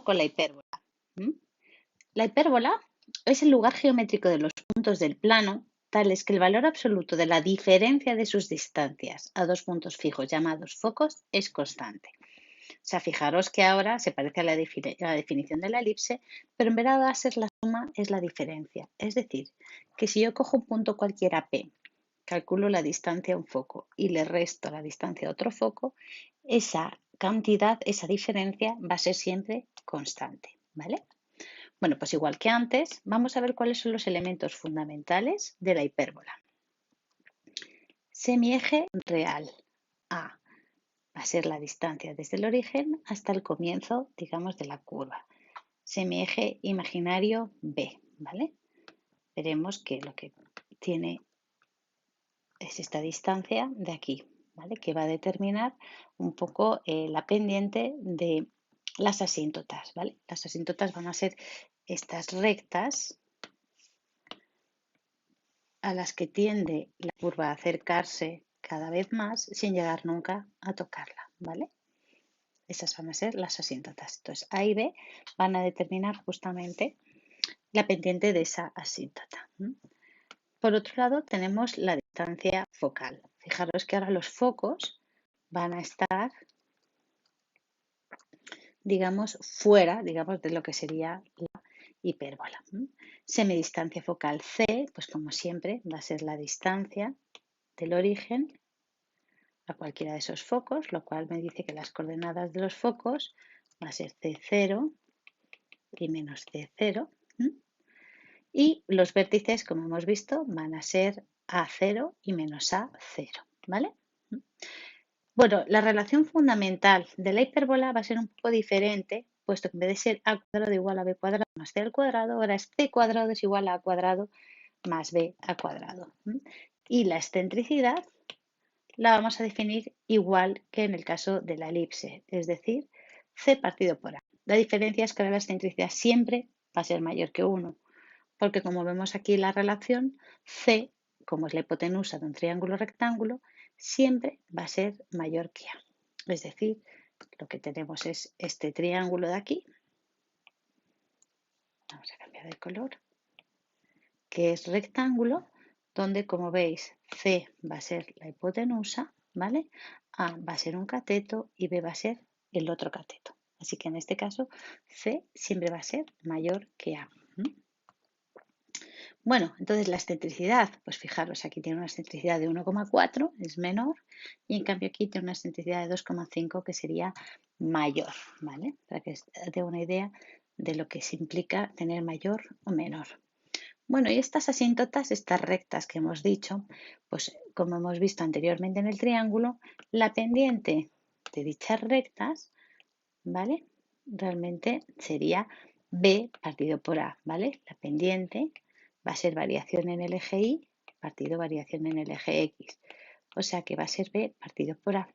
con la hipérbola. ¿Mm? La hipérbola es el lugar geométrico de los puntos del plano, tales que el valor absoluto de la diferencia de sus distancias a dos puntos fijos llamados focos es constante. O sea, fijaros que ahora se parece a la definición de la elipse, pero en vez de ser la suma es la diferencia. Es decir, que si yo cojo un punto cualquiera P, calculo la distancia a un foco y le resto la distancia a otro foco, esa cantidad, esa diferencia va a ser siempre constante, ¿vale? Bueno, pues igual que antes, vamos a ver cuáles son los elementos fundamentales de la hipérbola. Semieje real A va a ser la distancia desde el origen hasta el comienzo, digamos, de la curva. Semieje imaginario B, ¿vale? Veremos que lo que tiene es esta distancia de aquí, ¿vale? Que va a determinar un poco la pendiente de las asíntotas, ¿vale? Las asíntotas van a ser estas rectas a las que tiende la curva a acercarse cada vez más sin llegar nunca a tocarla, ¿vale? Esas van a ser las asíntotas. Entonces, A y B van a determinar justamente la pendiente de esa asíntota. Por otro lado, tenemos la distancia focal. Fijaros que ahora los focos van a estar, digamos, fuera, digamos, de lo que sería la hipérbola. Semidistancia focal C, pues como siempre, va a ser la distancia del origen a cualquiera de esos focos, lo cual me dice que las coordenadas de los focos va a ser C0 y menos C0. Y los vértices, como hemos visto, van a ser A0 y menos A0, ¿vale? Bueno, la relación fundamental de la hipérbola va a ser un poco diferente, puesto que en vez de ser A cuadrado igual a B cuadrado más C al cuadrado, ahora es C cuadrado es igual a A cuadrado más B al cuadrado. Y la excentricidad la vamos a definir igual que en el caso de la elipse, es decir, C partido por A. La diferencia es que ahora la excentricidad siempre va a ser mayor que 1, porque como vemos aquí la relación, C, como es la hipotenusa de un triángulo rectángulo, siempre va a ser mayor que A. Es decir, lo que tenemos es este triángulo de aquí, vamos a cambiar de color, que es rectángulo, donde como veis C va a ser la hipotenusa, ¿vale? A va a ser un cateto y B va a ser el otro cateto. Así que en este caso C siempre va a ser mayor que A. Bueno, entonces la excentricidad, pues fijaros, aquí tiene una excentricidad de 1,4, es menor, y en cambio aquí tiene una excentricidad de 2,5 que sería mayor, ¿vale? Para que os dé una idea de lo que se implica tener mayor o menor. Bueno, y estas asíntotas, estas rectas que hemos dicho, pues como hemos visto anteriormente en el triángulo, la pendiente de dichas rectas, ¿vale? Realmente sería B partido por A, ¿vale? La pendiente va a ser variación en el eje Y partido variación en el eje X. O sea que va a ser B partido por A.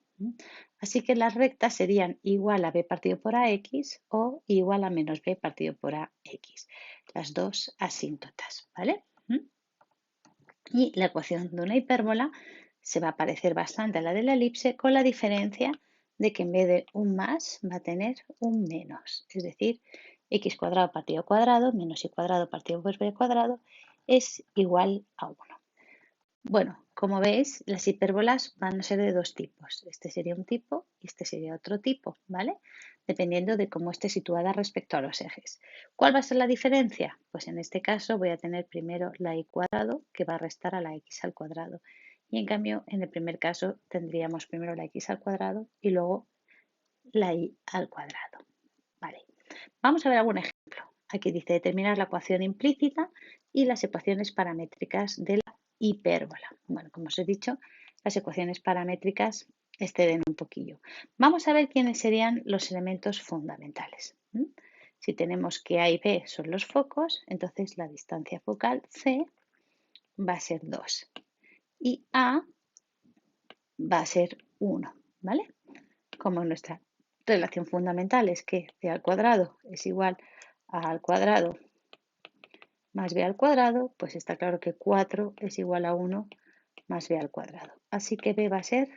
Así que las rectas serían igual a B partido por AX o igual a menos B partido por AX. Las dos asíntotas, ¿vale? Y la ecuación de una hipérbola se va a parecer bastante a la de la elipse, con la diferencia de que en vez de un más va a tener un menos. Es decir, x cuadrado partido cuadrado menos y cuadrado partido por b cuadrado es igual a 1. Bueno, como veis, las hipérbolas van a ser de dos tipos. Este sería un tipo y este sería otro tipo, ¿vale? Dependiendo de cómo esté situada respecto a los ejes. ¿Cuál va a ser la diferencia? Pues en este caso voy a tener primero la y cuadrado que va a restar a la x al cuadrado. Y en cambio, en el primer caso tendríamos primero la x al cuadrado y luego la y al cuadrado. Vale. Vamos a ver algún ejemplo. Aquí dice determinar la ecuación implícita y las ecuaciones paramétricas de la hipérbola. Bueno, como os he dicho, las ecuaciones paramétricas exceden un poquillo. Vamos a ver quiénes serían los elementos fundamentales. Si tenemos que A y B son los focos, entonces la distancia focal C va a ser 2 y A va a ser 1, ¿vale? Como nuestra relación fundamental es que C al cuadrado es igual a al cuadrado más b al cuadrado, pues está claro que 4 es igual a 1 más b al cuadrado. Así que b va a ser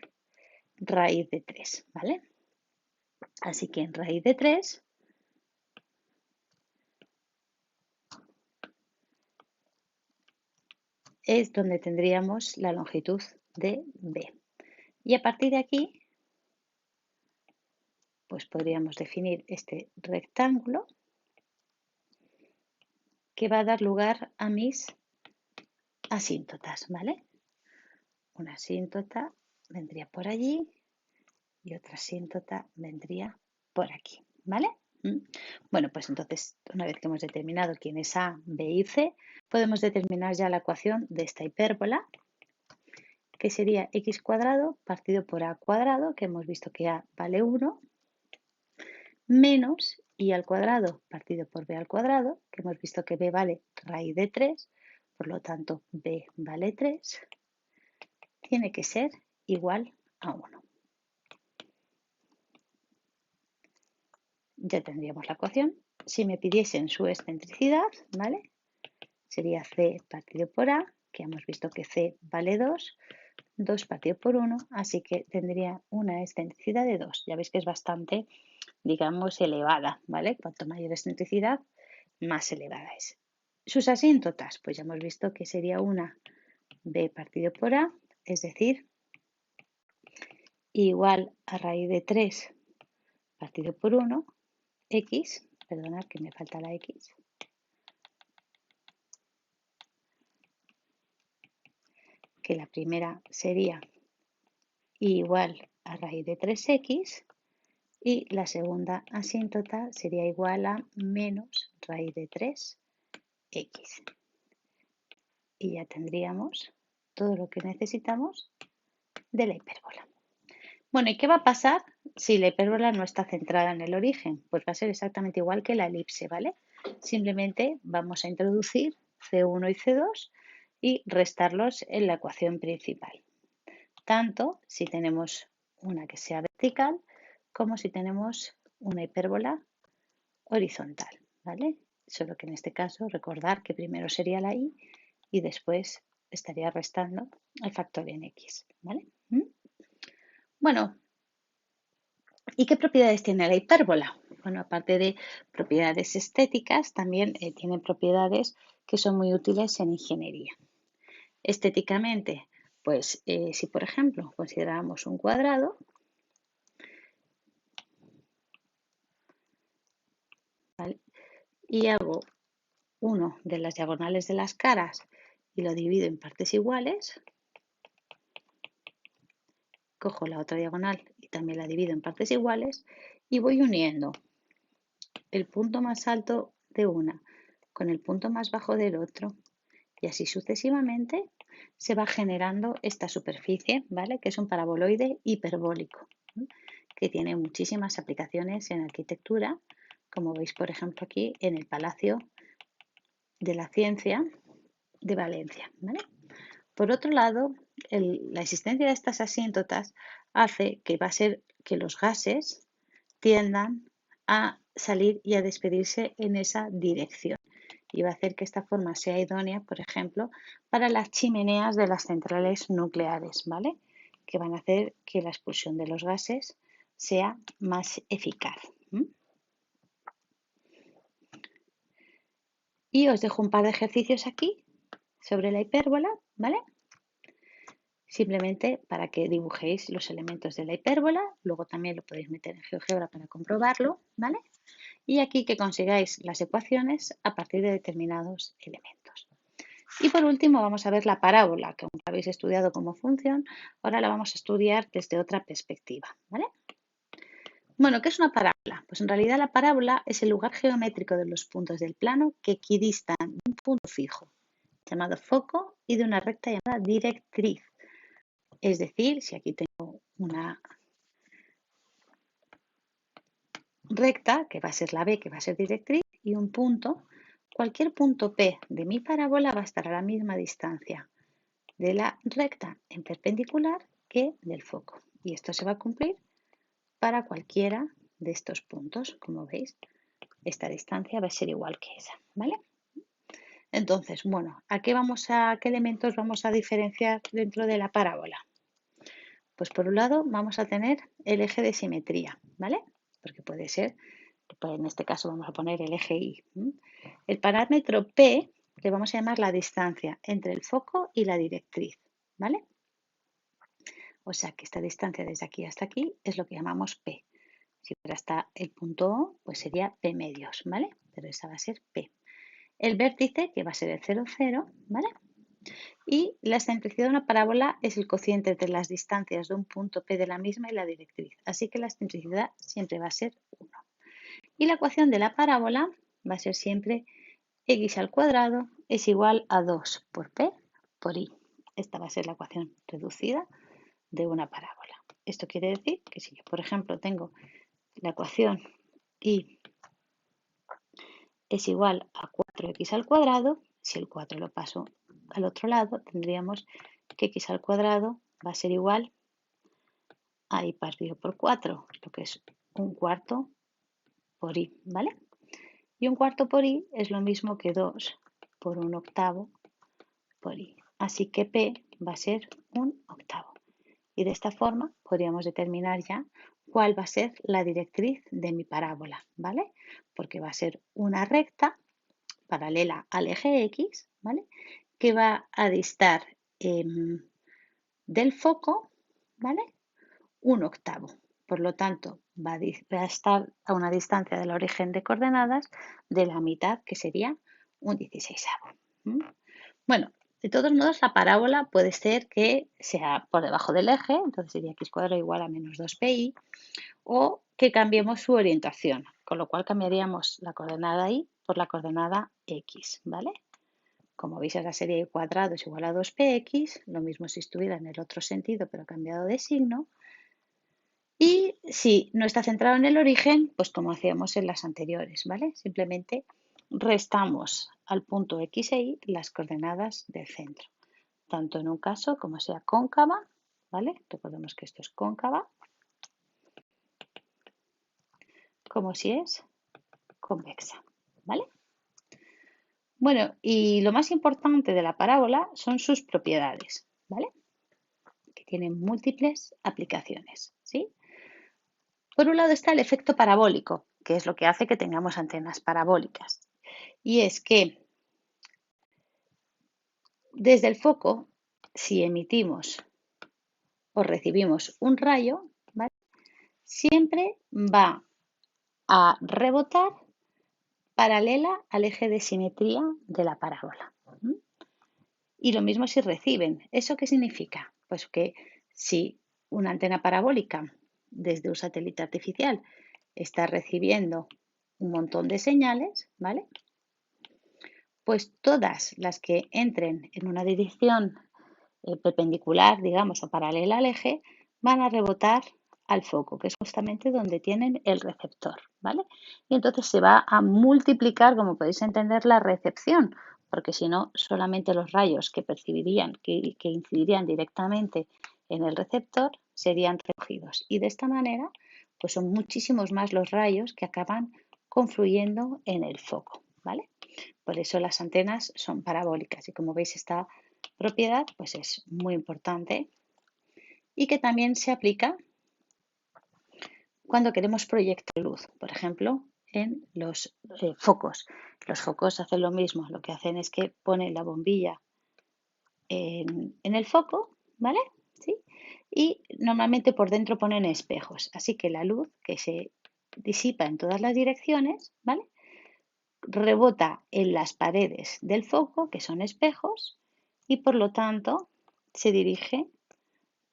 raíz de 3, ¿vale? Así que en raíz de 3 es donde tendríamos la longitud de B. Y a partir de aquí, pues podríamos definir este rectángulo que va a dar lugar a mis asíntotas, ¿vale? Una asíntota vendría por allí y otra asíntota vendría por aquí, ¿vale? Bueno, pues entonces, una vez que hemos determinado quién es A, B y C, podemos determinar ya la ecuación de esta hipérbola, que sería x cuadrado partido por a cuadrado, que hemos visto que a vale 1, menos y al cuadrado partido por b al cuadrado, que hemos visto que b vale raíz de 3, por lo tanto b vale 3, tiene que ser igual a 1. Ya tendríamos la ecuación. Si me pidiesen su excentricidad, ¿vale? Sería c partido por a, que hemos visto que c vale 2, 2 partido por 1, así que tendría una excentricidad de 2. Ya veis que es bastante, digamos, elevada, ¿vale? Cuanto mayor excentricidad, más elevada es. Sus asíntotas, pues ya hemos visto que sería una b partido por a, es decir, igual a raíz de 3 partido por 1, x, perdonad que me falta la x, que la primera sería igual a raíz de 3x y la segunda asíntota sería igual a menos raíz de 3x. Y ya tendríamos todo lo que necesitamos de la hipérbola. Bueno, ¿y qué va a pasar si la hipérbola no está centrada en el origen? Pues va a ser exactamente igual que la elipse, ¿vale? Simplemente vamos a introducir C1 y C2 y restarlos en la ecuación principal. Tanto si tenemos una que sea vertical como si tenemos una hipérbola horizontal, ¿vale? Solo que en este caso recordar que primero sería la y y después estaría restando el factor en x, ¿vale? Bueno, ¿y qué propiedades tiene la hipérbola? Bueno, aparte de propiedades estéticas, también tiene propiedades que son muy útiles en ingeniería. Estéticamente, pues si por ejemplo consideramos un cuadrado, ¿vale? Y hago uno de las diagonales de las caras y lo divido en partes iguales, cojo la otra diagonal y también la divido en partes iguales y voy uniendo el punto más alto de una con el punto más bajo del otro y así sucesivamente se va generando esta superficie, ¿vale? Que es un paraboloide hiperbólico, ¿sí? Que tiene muchísimas aplicaciones en arquitectura, como veis por ejemplo aquí en el Palacio de la Ciencia de Valencia, ¿vale? Por otro lado, la existencia de estas asíntotas hace que va a ser que los gases tiendan a salir y a despedirse en esa dirección. Y va a hacer que esta forma sea idónea, por ejemplo, para las chimeneas de las centrales nucleares, ¿vale? Que van a hacer que la expulsión de los gases sea más eficaz. Y os dejo un par de ejercicios aquí sobre la hipérbola, ¿vale? Simplemente para que dibujéis los elementos de la hipérbola, luego también lo podéis meter en GeoGebra para comprobarlo, ¿vale? Y aquí que consigáis las ecuaciones a partir de determinados elementos. Y por último vamos a ver la parábola, que aunque habéis estudiado como función, ahora la vamos a estudiar desde otra perspectiva, ¿vale? Bueno, ¿qué es una parábola? Pues en realidad la parábola es el lugar geométrico de los puntos del plano que equidistan de un punto fijo, llamado foco, y de una recta llamada directriz. Es decir, si aquí tengo una recta, que va a ser la B, que va a ser directriz, y un punto, cualquier punto P de mi parábola va a estar a la misma distancia de la recta en perpendicular que del foco. Y esto se va a cumplir para cualquiera de estos puntos. Como veis, esta distancia va a ser igual que esa, ¿vale? Entonces, bueno, ¿qué elementos vamos a diferenciar dentro de la parábola? Pues por un lado vamos a tener el eje de simetría, ¿vale? Porque puede ser, pues en este caso vamos a poner el eje Y. El parámetro P, le vamos a llamar la distancia entre el foco y la directriz, ¿vale? O sea que esta distancia desde aquí hasta aquí es lo que llamamos P. Si fuera hasta el punto O, pues sería P medios, ¿vale? Pero esa va a ser P. El vértice, que va a ser el 0, 0, ¿vale? Y la excentricidad de una parábola es el cociente entre las distancias de un punto P de la misma y la directriz. Así que la excentricidad siempre va a ser 1. Y la ecuación de la parábola va a ser siempre x al cuadrado es igual a 2 por P por I. Esta va a ser la ecuación reducida de una parábola. Esto quiere decir que si yo, por ejemplo, tengo la ecuación y es igual a 4x al cuadrado, si el 4 lo paso al otro lado, tendríamos que x al cuadrado va a ser igual a y partido por 4, lo que es un cuarto por y, ¿vale? Y un cuarto por y es lo mismo que 2 por un octavo por y. Así que P va a ser un octavo. Y de esta forma podríamos determinar ya cuál va a ser la directriz de mi parábola, ¿vale? Porque va a ser una recta paralela al eje X, ¿vale? Que va a distar del foco, ¿vale? Un octavo. Por lo tanto, va a estar a una distancia del origen de coordenadas de la mitad, que sería un 16avo. Bueno, de todos modos, la parábola puede ser que sea por debajo del eje, entonces sería x cuadrado igual a menos 2pi, o que cambiemos su orientación, con lo cual cambiaríamos la coordenada y por la coordenada x, ¿vale? Como veis, la serie y cuadrado es igual a 2px, lo mismo si estuviera en el otro sentido, pero cambiado de signo. Y si no está centrado en el origen, pues como hacíamos en las anteriores, ¿vale? Simplemente restamos al punto x e y las coordenadas del centro, tanto en un caso como sea cóncava, ¿vale? Recordemos que esto es cóncava, como si es convexa, ¿vale? Bueno, y lo más importante de la parábola son sus propiedades, ¿vale? Que tienen múltiples aplicaciones, ¿sí? Por un lado está el efecto parabólico, que es lo que hace que tengamos antenas parabólicas. Y es que desde el foco, si emitimos o recibimos un rayo, ¿vale? Siempre va a rebotar paralela al eje de simetría de la parábola. Y lo mismo si reciben. ¿Eso qué significa? Pues que si una antena parabólica desde un satélite artificial está recibiendo un montón de señales, ¿vale? Pues todas las que entren en una dirección perpendicular, digamos, o paralela al eje, van a rebotar al foco, que es justamente donde tienen el receptor, ¿vale? Y entonces se va a multiplicar, como podéis entender, la recepción, porque si no, solamente los rayos que percibirían, que incidirían directamente en el receptor, serían recogidos. Y de esta manera, pues son muchísimos más los rayos que acaban confluyendo en el foco, ¿vale? Por eso las antenas son parabólicas y como veis esta propiedad pues es muy importante y que también se aplica cuando queremos proyectar luz, por ejemplo, en los focos. Los focos hacen lo mismo, lo que hacen es que ponen la bombilla en el foco, ¿vale? ¿Sí? Y normalmente por dentro ponen espejos, así que la luz que se disipa en todas las direcciones, ¿vale? Rebota en las paredes del foco, que son espejos, y por lo tanto se dirige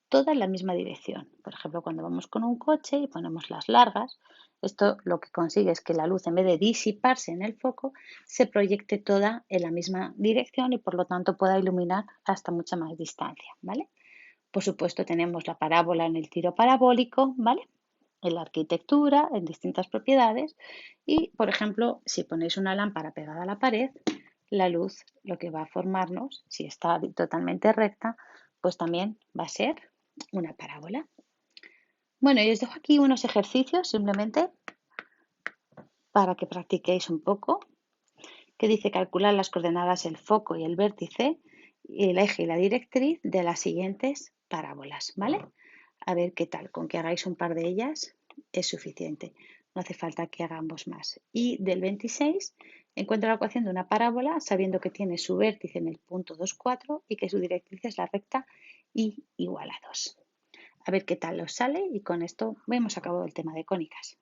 toda en la misma dirección. Por ejemplo, cuando vamos con un coche y ponemos las largas, esto lo que consigue es que la luz, en vez de disiparse en el foco, se proyecte toda en la misma dirección y por lo tanto pueda iluminar hasta mucha más distancia, ¿vale? Por supuesto, tenemos la parábola en el tiro parabólico, ¿vale? En la arquitectura, en distintas propiedades. Y, por ejemplo, si ponéis una lámpara pegada a la pared, la luz lo que va a formarnos, si está totalmente recta, pues también va a ser una parábola. Bueno, y os dejo aquí unos ejercicios simplemente para que practiquéis un poco, que dice calcular las coordenadas, el foco y el vértice, el eje y la directriz de las siguientes parábolas, ¿vale? A ver qué tal, con que hagáis un par de ellas es suficiente. no hace falta que haga ambos más. Y del 26 encuentra la ecuación de una parábola sabiendo que tiene su vértice en el punto 2, 4 y que su directriz es la recta y igual a 2. A ver qué tal os sale y con esto hemos acabado el tema de cónicas.